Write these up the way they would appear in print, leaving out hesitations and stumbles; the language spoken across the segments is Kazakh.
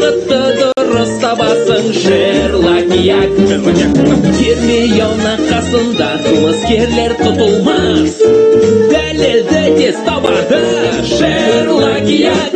Бағытты дұрыс табасың, Шерлок-як. Гермиона қасында қылмыскерлер тұтылмас. Дәлелді тез табады, Шерлок-як.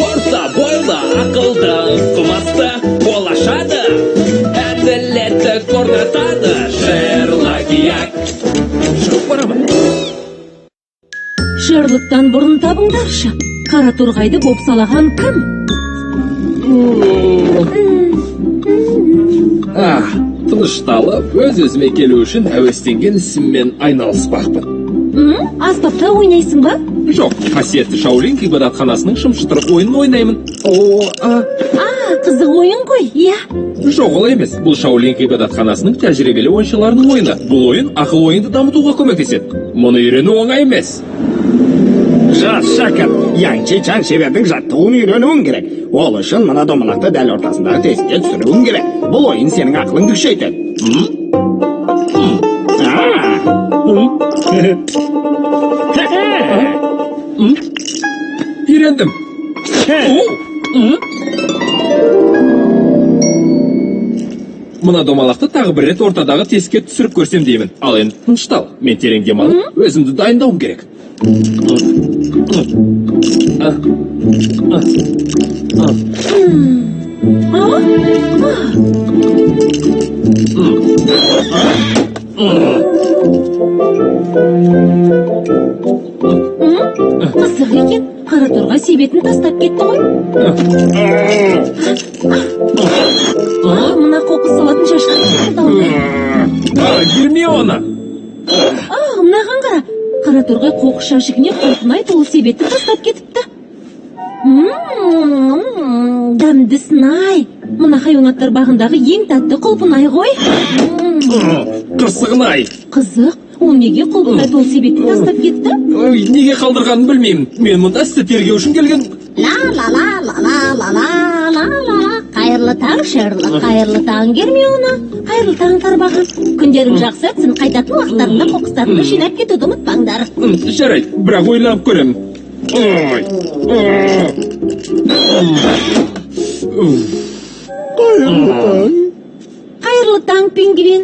Орта бойлы ақылды қылмысты болашады, әділетті орнатады, Шерлок-як. Шығып барамын. Шерлоктан бұрын табыңдаршы, қара торғайды бопсалаған кім? Тынышталып, өз-өзіме келу үшін әуестенген ісіммен айналыспақпын. Аспапта ойнайсың ба? Жоқ, қасиетті Шаолинг ғибадатханасының шымшытыр ойынын ойнаймын. Қызық ойын ғой, иә. Жоқ, олай емес. Бұл Шаолинг ғибадатханасының тәжірибелі ойыншыларының ойыны. Бұл ойын ақыл ойынды дамытуға көмектеседі. Мұны үйрену оңай емес. Жас шәкірт, Яңчи-чан шебердің жаттығуын үйренуің керек. Ол үшін мына домалақты дәл ортасындағы тесікке түсіруің керек. Бұл ойын сенің ақылыңды күшейтеді. Үйрендім. Мына домалақты тағы бір рет ортадағы тесікке түсіріп көрсем деймін. Ал енді тыныштал. Мен терең демалып, өзімді дайындауым керек. Қызық екен, қара торғай себетін тастап кетті ғой. Мына қоқыс салатын шашқа Гермиона! Мынаған қара, қара торғай қоқыс шашығіне құлпынай толы себетті тастап кетіпті. Дәмді сынай. Мына хайуанаттар бағындағы ең тәтті құлпынай ғой. Қырсығынай! Қызық, ол неге құлпынай толы себетті тастап кетті? Неге қалдырғанын білмеймін. Мен мұнда істі тергеу үшін келген. Қайырлы таң, Шерлок, қайырлы таң, Гермиона. Қайырлы таң, Тарбаған. Күндерің жақсы өтсін, қайтатын уақыттарында қоқыстарыңды жинап кетуді ұмытпаңдар. Жарайды, бірақ ойланып көремін. Қайырлы таң, пингвин.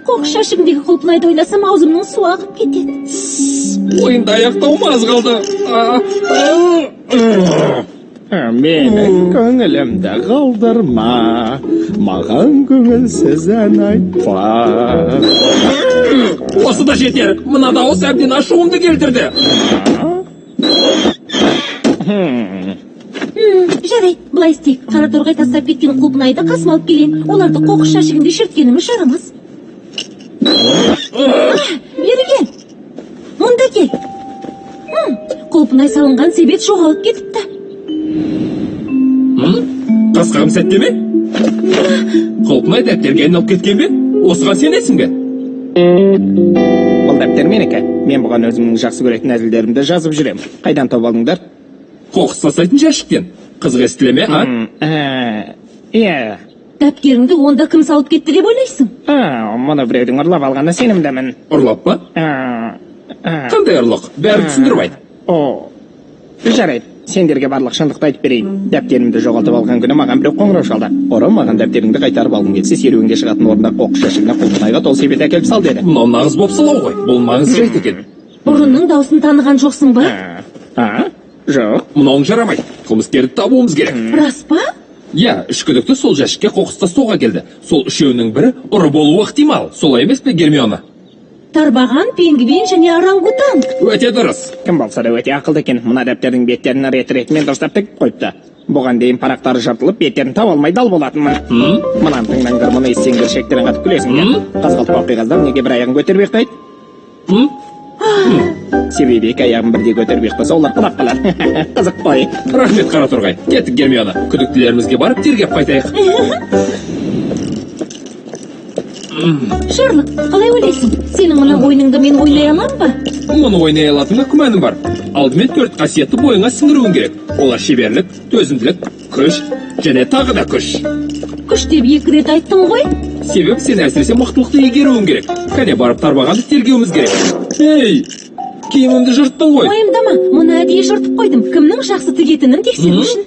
Қоқыс шашығындегі құлпынайды ойласам, аузымның суы ағып кетеді. Ойынды аяқтауым аз қалды. Менің көңілімді қалдырма, маған көңілсіз ән айтпа. Осы да жетер. Мына дауыс әбден ашуымды келтірді. Жарайды, былай істейік. Қара торғай тастап кеткен құлпынайды қасым алып келейін. Оларды қоқыс шашығында шірткеніміз жарамас. Бері кел. Мұнда кел. Құлпынай салынған себет жоғалып кетіпті. Қасқағым сәтте ме? Құлпынай дәптерге айналып кеткен бе? Осыған сенесің бе? Бұл дәптер менікі. Мен бұған өзімнің жақсы көретін әзілдерімді жазып жүрем. Қайдан тауып алдыңдар? Қоқыс тастайтын жәшіктен. Қызық естілеме, Иә. Дәптеріңді онда кім салып кетті деп ойлайсың? Мұны біреудің ұрлап алғаны сенімдемін. Ұрлап па? Қандай ұрлық? Бәрі түсіндіріп айт. Жарайды. Сендерге барлық шындықты айтып берейін. Дәптерімді жоғалтып алған күні маған біреу қоңырау шалды. Ұры маған дәптеріңді қайтарып алғың келсе, серуенге шығатын орында қоқыс шашығына құлпынайға толы себет әкеліп сал деді. Мынау нағыз бопсалау ғой. Бұл маңызды жайт екен. Ұрының даусын таныған жоқсың ба? Жоқ. Мынауың жарамайды. Қылмыскерді табуымыз керек. Рас па? Иә, үш күдікті сол жәшікке қоқыс тастауға келді. Сол үшеуінің бірі ұры болуы ықтимал. Солай емес пе, Гермиона? Тарбаған, пингвин және орангутан. Өте дұрыс. Кім болса да өте ақылды екен. Мына дәптердің беттерін рет-ретімен дұрыстап тігіп қойыпты. Бұған дейін парақтары жыртылып, беттерін таба алмай дал болатынмын. Мынаны тыңдаңдар, мұны естсеңдер шектерін қатып күлесіңдер. Қызғылт қиғаздар неге бір аяғын көтеріп ұйықтайды? Себебі екі аяғын бірдей көтеріп ұйықтаса, олар құлап қалады. Қызық қой. Рахмет, Қара торғай. Кеттік, Гермиона. Күдіктілерімізге барып тергеп қайтайық. Шерлок, қалай ойлайсың? Сенің мына ойыныңды мен ойнай аламын ба? Мұны ойнай алатынға күмәнім бар. алдымен 4 қасиетті бойыңа сіңіруің керек. Олар шеберлік, төзімділік, күш, және тағы да күш. Күш деп 2 рет айттың ғой. Себебі сен әсіресе мықтылықты егеруің керек. Кәне барып тарбағанды тергеуіміз керек. Ей, киімімді жырттың ғой. Уайымдама, мұны әдейі жыртып қойдым. Кімнің жақсы тігетінін тексеру үшін.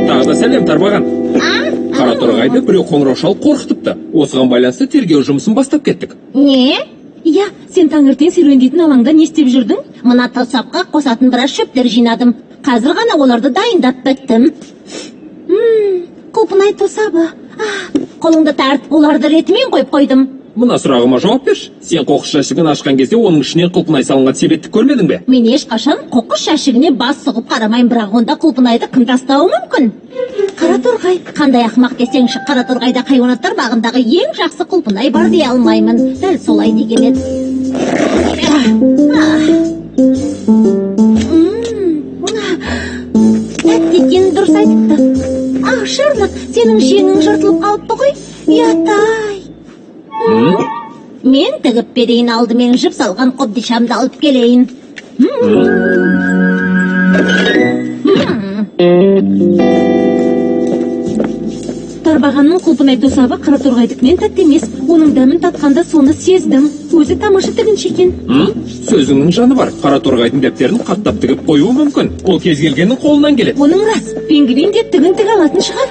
Тағы да сәлем тарбаған. Қараторғайды біреу қоңырау шалып қорқытыпты. Осыған байланысты тергеу жұмысын бастап кеттік. Не? Иә, сен таңертең серуендейтін алаңда не істеп жүрдің? Мына тосапқа қосатын біраз шөптер жинадым. Қазір ғана оларды дайындап біттім. Құлпынай тосабы. Қолыңды тартып оларды ретімен қойып қойдым. Мына сұрағыма жауап берші. Сен қоқыс жәшігін ашқан кезде оның ішінен құлпынай салынған себетті көрмедің бе? Мен ешқашан қоқыс жәшігіне бас сұғып қарамайын, бірақ онда құлпынайды кім тастауы мүмкін? Қараторғай, қандай ақымақ десеңші, Қараторғайда хайуанаттар бағындағы ең жақсы құлпынай бар дей алмаймын. Дәл солай деген еді. Тәтті екен, дұрыс айтыпты. Шерлок, сенің жеңің жыртылып қалыпты ғой. Ятай. Мен тігіп берейін, алдымен жіп салған қобдишамды алып келейін. Тарбағанның құлпынай тосабы Қараторғайдікінен тәтті емес. Оның дәмін татқанда соны сездім. Өзі тамаша тігінші екен. Сөзіңнің жаны бар. Қараторғайдың дәптерін қаттап тігіп қоюы мүмкін. Ол кез келгеннің қолынан келеді. Оның рас, пингвин де тігін тіге алатын шығар.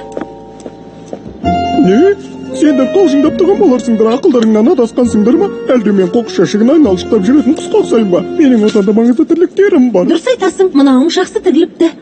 Не? Сендер қалжыңдап тұрған боларсыңдар, ақылдарыңнан адасқансыңдар ма? Әлде мен қоқыс жәшігін айналшықтап жүретін құсқа ұқсаймын ба? Менің отанда маңызды тірліктерім бар. Дұрыс айтасың, мынауың жақсы тігіліпті.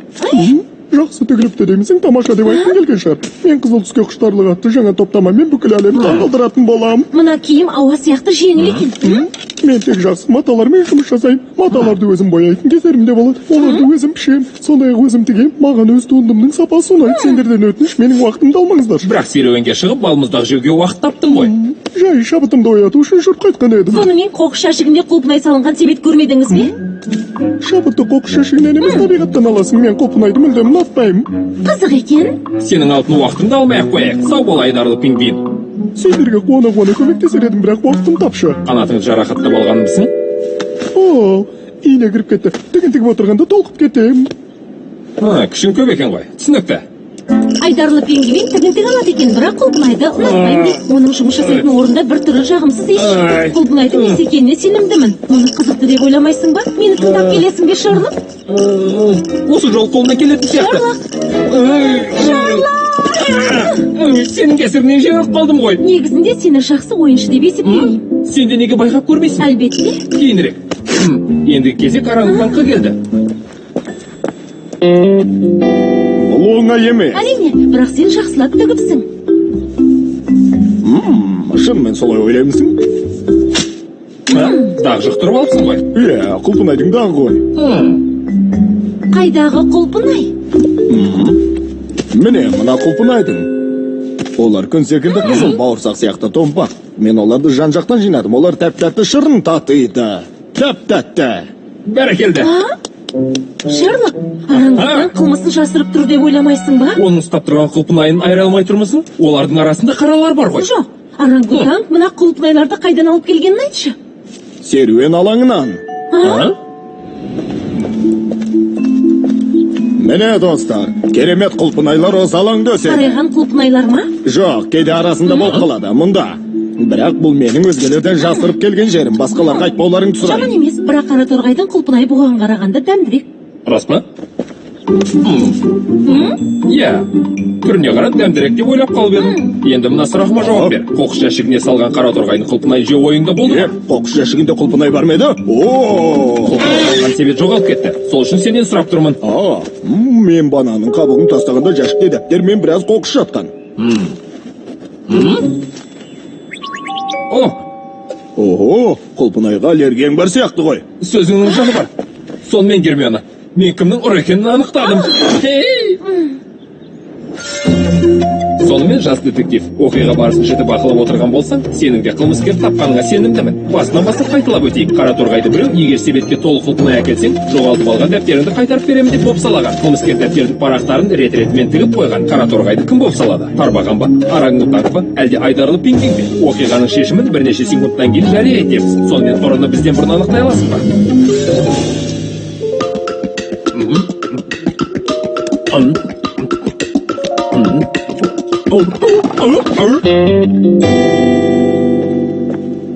Жақсы тігіліпті деймісің, тамаша деп айтқың келген шығар. Мен қызыл түске құштарлық атты жаңа топтамамен бүкіл әлемді таңғалдыратын боламын. Мына киім ауа сияқты жеңіл екен. Мен тек жақсы маталармен жұмыс жасаймын. Маталарды өзім бояйтын кездерім де болады. Оларды өзім пішемін. Сондай-ақ өзім тігемін. Маған өз туындымның сапасы ұнайды. Сендерден өтініш, менің уақытымды алмаңыздар. Бірақ серуенге шығып балмұздақ жеуге уақыт таптың ғой. Жай шабытымды ояту үшін жұрт қайтқан едім. Сонымен қоқыс жәшігінде құлпынай салынған себет көрмедіңіз бе? Шабытты қоқыс жәшігінен емес, табиғаттан аласың. Мен құлпынайды мүлдем ұнатпаймын. Қызық екен. Сенің алтын уақытыңды алмай-ақ қояйық. Сау бол, айдарлы пингвин. Сендерге қуана-қуана көмектесер едім, бірақ уақытым тапшы. Қанатыңды жарақаттап алғанымсың? О, ине кіріп кетті. Тігін тігіп отырғанда толқып кетем. Күшің көп екен ғой. Түсінікті. Айдарлы пингвин тігін тіге алады екен, бірақ құлпынайды ұнатпаймын дейді. Оның жұмыс жасайтын орында бір түрлі жағымсыз еш. Құлпынайдың несі екеніне сенімдімін. Мұны қызықты деп ойламайсың ба? Мені тыңдап келесің бе, Шерлок? Осы жол қолына келетін сияқты. Сенің кесірінен жеңіліп қалдым ғой. Негізінде сені жақсы ойыншы деп есептеймін. Сен де неге байқап көрмейсің? Әлбетте. Кейінірек. Енді кезек қараңғылаңқы келді. Бұл оңай емес. Әрине, бірақ сен жақсылап тігіпсің. Шынымен солай ойлаймысың? Дағы жұқтырып алыпсың ғой. Иә, құлпынайдың дағы ғой. Қайдағы құлпынай? Міне, мына құлпынайдың. Олар күн секілді қызыл бауырсақ сияқты томпақ. Мен оларды жан-жақтан жинадым. Олар тәп-тәтті шырын татиды. Тәп-тәтті. Бәрекелді. Шерлок, араңғыдан қылмысын жасырып тұр деп ойламайсың ба? Оның ұстап тұрған құлпынайын айыра алмай тұрмысың? Олардың арасында қаралар бар ғой. Жоқ, араңғыдан мына құлпынайларды қайдан алып келгенін айтшы. Серуен алаңынан. Міне достар, керемет құлпынайлар осы алаңда өседі. Қарайған құлпынайлар ма? Жоқ, кейде арасында болып қалады, мұнда. Бірақ бұл менің өзгелерден жасырып келген жерім. Басқаларға айтпауларыңды сұрайын. Жаман емес, бірақ Қараторғайдың құлпынайы бұған қарағанда дәмдірек. Рас па? Иә, түріне қарап дәмдірек деп ойлап қалып едім. Енді мына сұрағыма жауап бер. Қоқыс жәшігіне салған Қараторғайдың құлпынай жеу ойыңда болды ма? Қоқыс жәшігінде құлпынай бар ма еді? Құлпынай салған себет жоғалып кетті. Сол үшін сенен сұрап тұрмын. Мен бананның қабығын тастағанда жәшікте дәптермен біраз қоқыс жатқан. Құлпынайға аллергияң бар сияқты ғой. Сөзіңнің жаны бар. Сонымен Гермиона, мен кімнің ұры екенін анықтадым. Сонымен жас детектив, оқиға барысын жіті бақылап отырған болсаң, сенің де қылмыскер тапқаныңа сенімдімін. Басынан бастап қайталап өтейік. Қараторғайды біреу, егер себетке толы құлпынай әкелсең, жоғалтып алған дәптеріңді қайтарып беремін деп бопсалаған. Қылмыскер дәптердің парақтарын рет-ретімен тігіп қойған. Қараторғайды кім бопсалады? Тарбаған ба? Орангутанг ба? Әлде айдарлы пингвин бе? Оқиғаның шешімін бірнеше секундтан кейін жария етеміз. Сонымен ұрыны бізден бұрын анықтай аласың ба?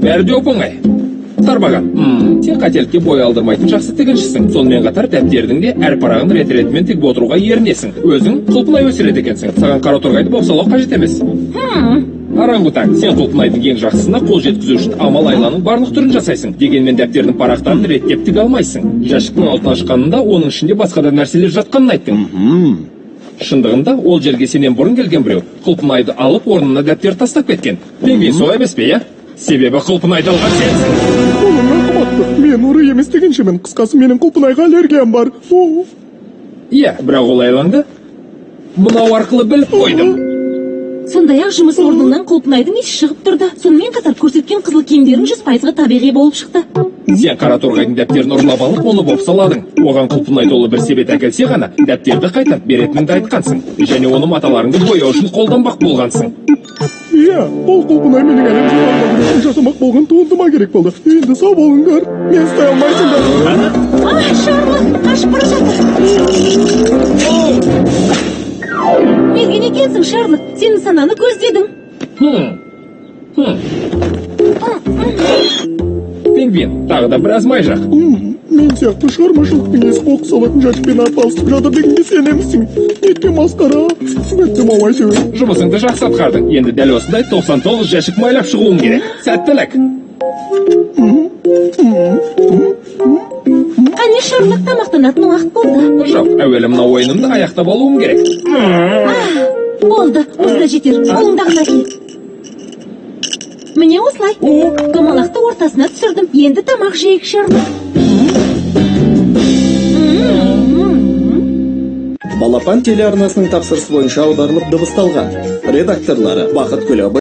Бәрі де оп-оңай. Тарбаған, сен қателікке бой алдырмайтын жақсы тігіншісің. Сонымен қатар дәптердің де әр парағын рет-ретімен тігіп отыруға ерінесің. Өзің құлпынай өсіреді екенсің. Саған қара торғайды бопсалау қажет емес. Орангутан, сен құлпынайдың ең жақсысына қол жеткізу үшін амал-айланың барлық түрін жасайсың. Дегенмен дәптердің парақтарын реттеп тіге алмайсың. Жәшіктің алтын ашқанында оның ішінде басқа да нәрселер жатқанын айттың. Шындығында ол жерге сенен бұрын келген біреу құлпынайды алып орнына дәптер тастап кеткен. Пингвин солай емес пе, иә? Себебі құлпынайды алған сенсің. Оның рахматы, мен ұры емес дегеншімін. Қысқасы менің құлпынайға аллергиям бар. Иә, бірақ ол айланды мынау арқылы біліп қойдым. Сондай-ақ жұмыс орнынан құлпынайдың иісі шығып тұрды. Сонымен қатар көрсеткен қызыл киімдерің 100%-ға табиғи болып шықты. Сен қара торғайдың дәптерін ұрлап алып, оны бопсаладың. Оған құлпынай толы бір себет әкелсе ғана дәптерді қайтарып беретініңді айтқансың. Және оны маталарыңды бояу үшін қолданбақ болғансың. Иә, ол құлпынай менің әлемді жасамақ болған туындыма керек болды. Енді сау болыңдар, мен ұстай алмайсыңдар. Шарлот, қашып бара жатыр. Мерген екенсің, Шарлот. Сен нысананы көздедің. Пингвин, тағы да біраз май жақ. Мен сияқты шығармашылықтың есі қоқыс салатын жәшікпен арпалысып жатыр дегенге сенемісің? Неткен масқара? Өттім ау әйтеуір. Жұмысыңды жақсы атқардың. Енді дәл осындай 99 жәшік майлап шығуың керек. Сәттілік. Қане, Шарлот, тамақтанатын уақыт болды. Жоқ, әуелі мына ойынымды аяқтап алуым керек. Болды, осында жетер. Қолыңдағын әкел. Міне осылай. Домалақты ортасына түсірдім. Енді тамақ жейік, Шарлот. Балапан телеарнасының тапсырысы бойынша аударылып дыбысталған. Редакторлары Бақыт Күләбай